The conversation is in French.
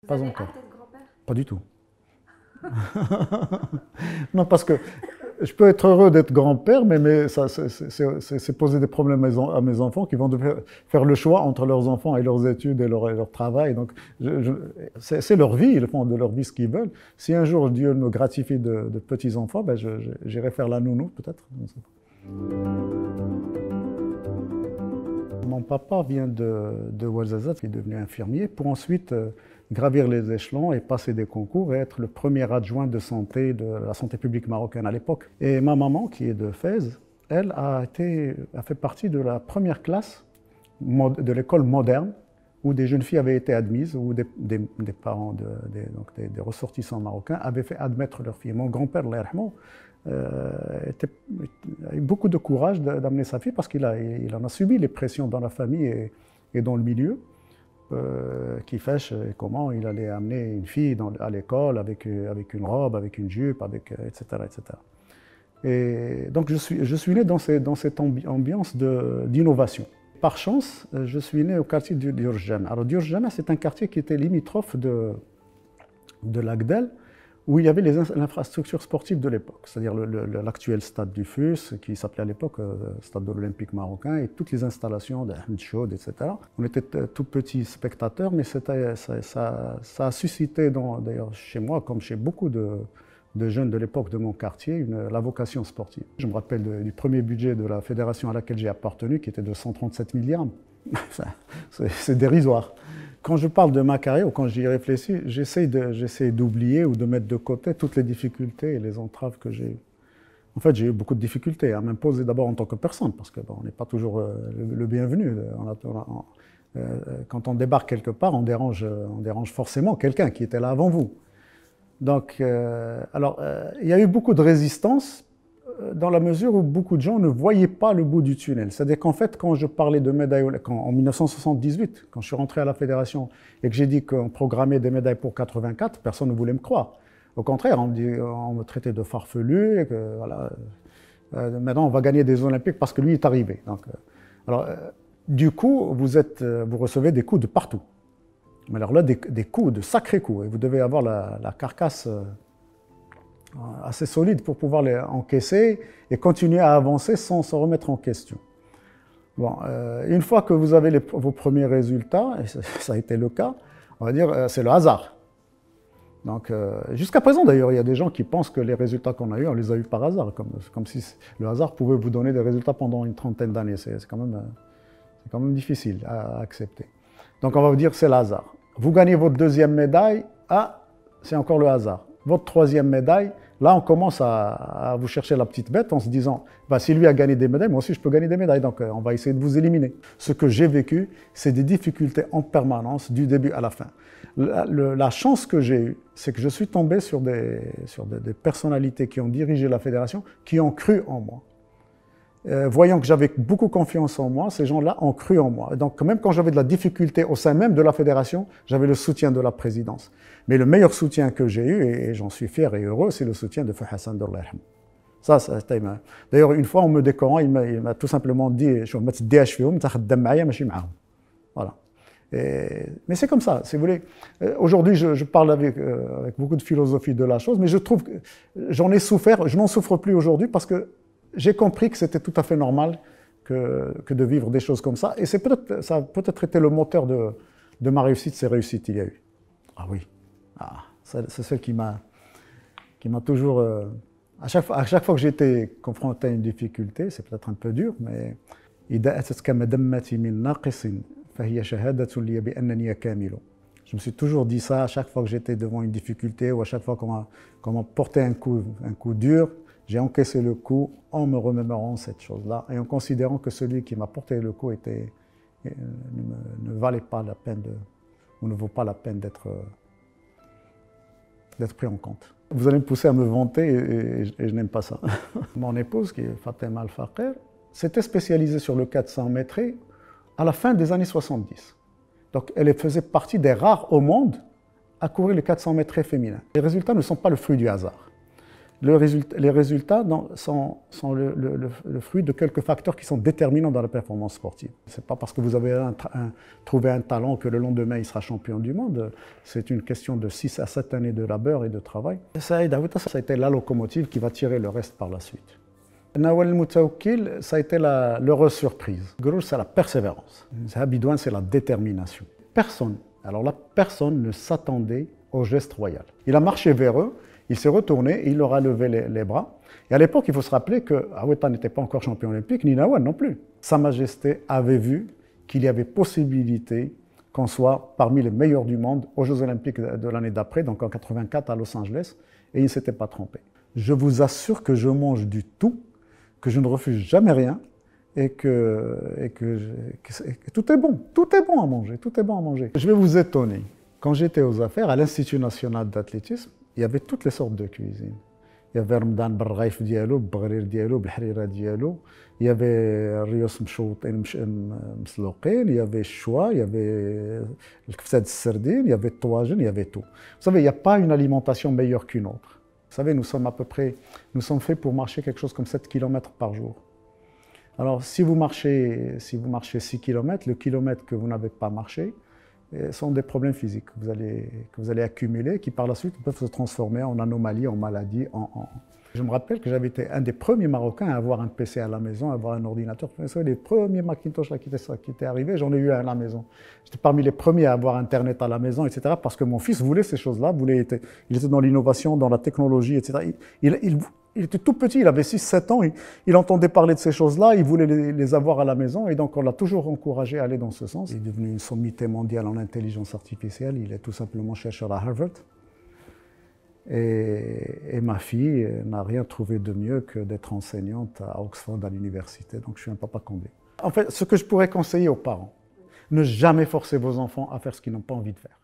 Pas encore. Pas du tout. Non, parce que je peux être heureux d'être grand-père, mais ça, c'est poser des problèmes à mes enfants qui vont devoir faire le choix entre leurs enfants et leurs études et leur travail. Donc, c'est leur vie, ils font de leur vie ce qu'ils veulent. Si un jour Dieu me gratifie de petits-enfants, ben j'irai faire la nounou, peut-être. Mon papa vient de Ouarzazate, qui est devenu infirmier, pour ensuite gravir les échelons et passer des concours et être le premier adjoint de santé de la santé publique marocaine à l'époque. Et ma maman, qui est de Fès, elle a fait partie de la première classe de l'école moderne où des jeunes filles avaient été admises, où des parents, des ressortissants marocains avaient fait admettre leurs filles. Mon grand-père, a eu beaucoup de courage d'amener sa fille parce qu'il en a subi les pressions dans la famille et dans le milieu. Qui fêche comment il allait amener une fille à l'école avec une robe, avec une jupe, etc., etc. Et donc je suis né dans cette ambiance d'innovation. Par chance, je suis né au quartier d'Urjana. Alors d'Urjana, c'est un quartier qui était limitrophe de l'Agdel, où il y avait l'infrastructure sportive de l'époque, c'est-à-dire l'actuel stade du FUS, qui s'appelait à l'époque stade de l'Olympique marocain, et toutes les installations d'Ahmed Choud, etc. On était tout petits spectateurs, mais ça a suscité, d'ailleurs chez moi, comme chez beaucoup de jeunes de l'époque de mon quartier, la vocation sportive. Je me rappelle du premier budget de la fédération à laquelle j'ai appartenu, qui était de 137 milliards. C'est dérisoire. Quand je parle de ma carrière ou quand j'y réfléchis, j'essaie d'oublier ou de mettre de côté toutes les difficultés et les entraves que j'ai eues. En fait, j'ai eu beaucoup de difficultés à m'imposer d'abord en tant que personne, parce qu'on n'est pas toujours le bienvenu. Quand on débarque quelque part, on dérange forcément quelqu'un qui était là avant vous. Donc, il y a eu beaucoup de résistance dans la mesure où beaucoup de gens ne voyaient pas le bout du tunnel. C'est-à-dire qu'en fait, quand je parlais de médailles, en 1978, quand je suis rentré à la fédération et que j'ai dit qu'on programmait des médailles pour 84, personne ne voulait me croire. Au contraire, on me traitait de farfelu et que voilà, maintenant on va gagner des Olympiques parce que lui est arrivé. Donc, du coup, vous recevez des coups de partout. Mais alors là, des coups, de sacrés coups. Et vous devez avoir la carcasse assez solide pour pouvoir les encaisser et continuer à avancer sans se remettre en question. Bon, une fois que vous avez vos premiers résultats, et ça a été le cas, on va dire c'est le hasard. Donc, jusqu'à présent d'ailleurs, il y a des gens qui pensent que les résultats qu'on a eus, on les a eus par hasard, comme si le hasard pouvait vous donner des résultats pendant une trentaine d'années. C'est quand même difficile à accepter. Donc on va vous dire c'est le hasard. Vous gagnez votre deuxième médaille, c'est encore le hasard. Votre troisième médaille, là on commence à vous chercher la petite bête en se disant si lui a gagné des médailles, moi aussi je peux gagner des médailles, donc on va essayer de vous éliminer. Ce que j'ai vécu, c'est des difficultés en permanence du début à la fin. La chance que j'ai eue, c'est que je suis tombé sur des personnalités qui ont dirigé la fédération, qui ont cru en moi. Voyant que j'avais beaucoup confiance en moi, ces gens-là ont cru en moi. Et donc, même quand j'avais de la difficulté au sein même de la fédération, j'avais le soutien de la présidence. Mais le meilleur soutien que j'ai eu, et j'en suis fier et heureux, c'est le soutien de Feu Hassan d'Allah. Ça, d'ailleurs, une fois, en me décorant, il m'a tout simplement dit voilà. Mais c'est comme ça, si vous voulez. Aujourd'hui, je parle avec beaucoup de philosophie de la chose, mais je trouve que j'en ai souffert, je n'en souffre plus aujourd'hui parce que j'ai compris que c'était tout à fait normal que de vivre des choses comme ça. Et ça a peut-être été le moteur de ma réussite, ces réussites qu'il y a eu. Ah oui, c'est celle qui m'a toujours... à chaque fois que j'ai été confronté à une difficulté, c'est peut-être un peu dur, mais... Je me suis toujours dit ça à chaque fois que j'étais devant une difficulté ou à chaque fois qu'on m'a porté un coup dur. J'ai encaissé le coup en me remémorant cette chose-là et en considérant que celui qui m'a porté le coup ne valait pas la peine ou ne vaut pas la peine d'être pris en compte. Vous allez me pousser à me vanter et je n'aime pas ça. Mon épouse, qui est Fatima Al-Faqir, s'était spécialisée sur le 400 mètres à la fin des années 70. Donc elle faisait partie des rares au monde à courir le 400 mètres féminin. Les résultats ne sont pas le fruit du hasard. Les résultats sont le fruit de quelques facteurs qui sont déterminants dans la performance sportive. Ce n'est pas parce que vous avez trouvé un talent que le lendemain il sera champion du monde. C'est une question de 6 à 7 années de labeur et de travail. Saïd Aouita, ça a été la locomotive qui va tirer le reste par la suite. Nawal El-Moutawakkil, ça a été l'heureuse surprise. Grouch, c'est la persévérance. Habidouane, c'est la détermination. Personne, alors là, personne ne s'attendait au geste royal. Il a marché vers eux, il s'est retourné, il leur a levé les bras. Et à l'époque, il faut se rappeler que Aouita n'était pas encore champion olympique, ni Nawal non plus. Sa Majesté avait vu qu'il y avait possibilité qu'on soit parmi les meilleurs du monde aux Jeux olympiques de l'année d'après, donc en 84 à Los Angeles, et il ne s'était pas trompé. Je vous assure que je mange du tout, que je ne refuse jamais rien et que tout est bon. Tout est bon à manger, tout est bon à manger. Je vais vous étonner. Quand j'étais aux affaires, à l'Institut national d'athlétisme, il y avait toutes les sortes de cuisine. Il y avait Ramadan بالرغيف ديالو, بالبغرير ديالو, بالحريرة ديالو. Il y avait الريوس مشوطين مسلوقين, il y avait الشوا, il y avait الكفتة السردين, il y avait الطواجن, il y avait tout. Vous savez, il n'y a pas une alimentation meilleure qu'une autre. Vous savez, nous sommes faits pour marcher quelque chose comme 7 km par jour. Alors, si vous marchez 6 km, le kilomètre que vous n'avez pas marché sont des problèmes physiques que vous allez accumuler, qui par la suite peuvent se transformer en anomalies, en maladies. Je me rappelle que j'avais été un des premiers Marocains à avoir un PC à la maison, à avoir un ordinateur. Les premiers Macintosh là, qui étaient arrivés, j'en ai eu un à la maison. J'étais parmi les premiers à avoir Internet à la maison, etc. Parce que mon fils voulait ces choses-là, il était dans l'innovation, dans la technologie, etc. Il était tout petit, il avait 6-7 ans, il entendait parler de ces choses-là, il voulait les avoir à la maison, et donc on l'a toujours encouragé à aller dans ce sens. Il est devenu une sommité mondiale en intelligence artificielle, il est tout simplement chercheur à Harvard. Et ma fille n'a rien trouvé de mieux que d'être enseignante à Oxford, à l'université, donc je suis un papa comblé. En fait, ce que je pourrais conseiller aux parents, ne jamais forcer vos enfants à faire ce qu'ils n'ont pas envie de faire.